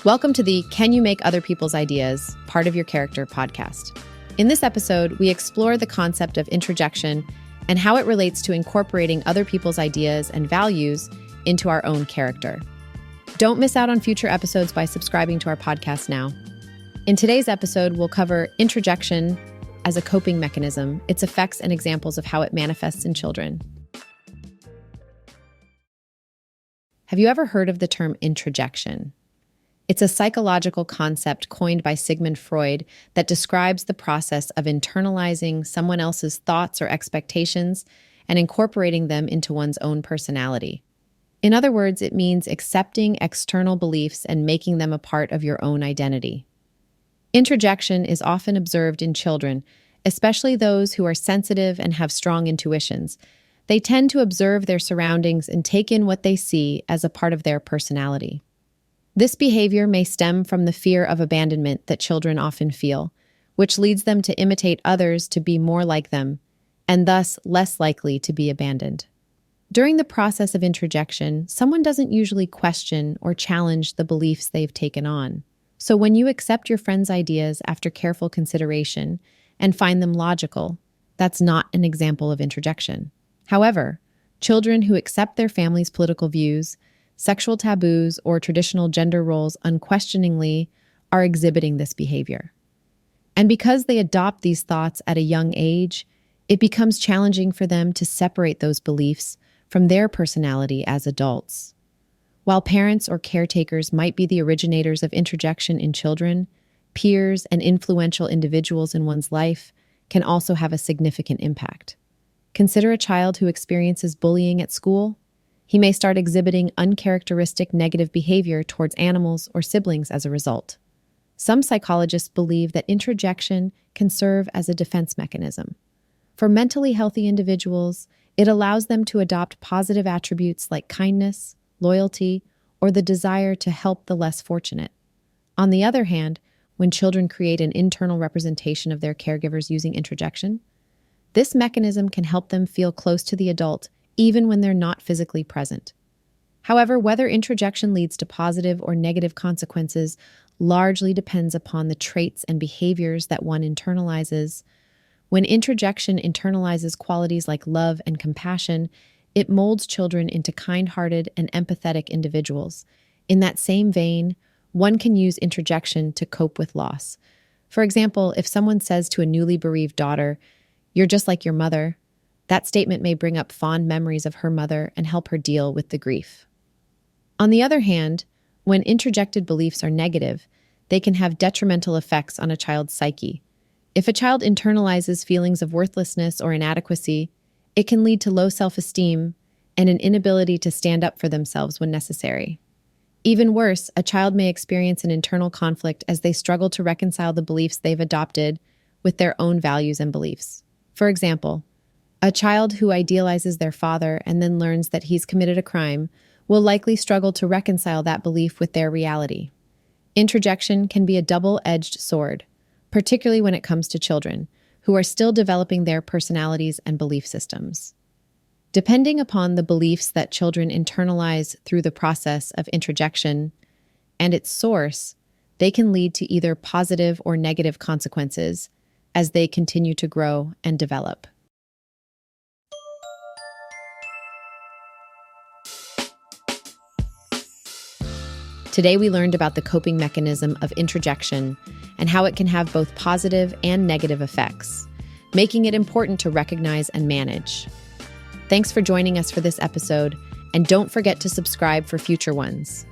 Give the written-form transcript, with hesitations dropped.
Welcome to the Can You Make Other People's Ideas Part of Your Character podcast. In this episode, we explore the concept of introjection and how it relates to incorporating other people's ideas and values into our own character. Don't miss out on future episodes by subscribing to our podcast now. In today's episode, we'll cover introjection as a coping mechanism, its effects and examples of how it manifests in children. Have you ever heard of the term introjection? It's a psychological concept coined by Sigmund Freud that describes the process of internalizing someone else's thoughts or expectations and incorporating them into one's own personality. In other words, it means accepting external beliefs and making them a part of your own identity. Introjection is often observed in children, especially those who are sensitive and have strong intuitions. They tend to observe their surroundings and take in what they see as a part of their personality. This behavior may stem from the fear of abandonment that children often feel, which leads them to imitate others to be more like them, and thus less likely to be abandoned. During the process of introjection, someone doesn't usually question or challenge the beliefs they've taken on. So when you accept your friend's ideas after careful consideration and find them logical, that's not an example of introjection. However, children who accept their family's political views, sexual taboos, or traditional gender roles unquestioningly are exhibiting this behavior. And because they adopt these thoughts at a young age, it becomes challenging for them to separate those beliefs from their personality as adults. While parents or caretakers might be the originators of introjection in children, peers and influential individuals in one's life can also have a significant impact. Consider a child who experiences bullying at school. He may start exhibiting uncharacteristic negative behavior towards animals or siblings as a result. Some psychologists believe that introjection can serve as a defense mechanism. For mentally healthy individuals, it allows them to adopt positive attributes like kindness, loyalty, or the desire to help the less fortunate. On the other hand, when children create an internal representation of their caregivers using introjection, this mechanism can help them feel close to the adult even when they're not physically present. However, whether introjection leads to positive or negative consequences largely depends upon the traits and behaviors that one internalizes. When introjection internalizes qualities like love and compassion, it molds children into kind-hearted and empathetic individuals. In that same vein, one can use introjection to cope with loss. For example, if someone says to a newly bereaved daughter, "You're just like your mother," that statement may bring up fond memories of her mother and help her deal with the grief. On the other hand, when introjected beliefs are negative, they can have detrimental effects on a child's psyche. If a child internalizes feelings of worthlessness or inadequacy, it can lead to low self-esteem and an inability to stand up for themselves when necessary. Even worse, a child may experience an internal conflict as they struggle to reconcile the beliefs they've adopted with their own values and beliefs. For example, a child who idealizes their father and then learns that he's committed a crime will likely struggle to reconcile that belief with their reality. Introjection can be a double-edged sword, particularly when it comes to children, who are still developing their personalities and belief systems. Depending upon the beliefs that children internalize through the process of introjection and its source, they can lead to either positive or negative consequences as they continue to grow and develop. Today, we learned about the coping mechanism of introjection and how it can have both positive and negative effects, making it important to recognize and manage. Thanks for joining us for this episode, and don't forget to subscribe for future ones.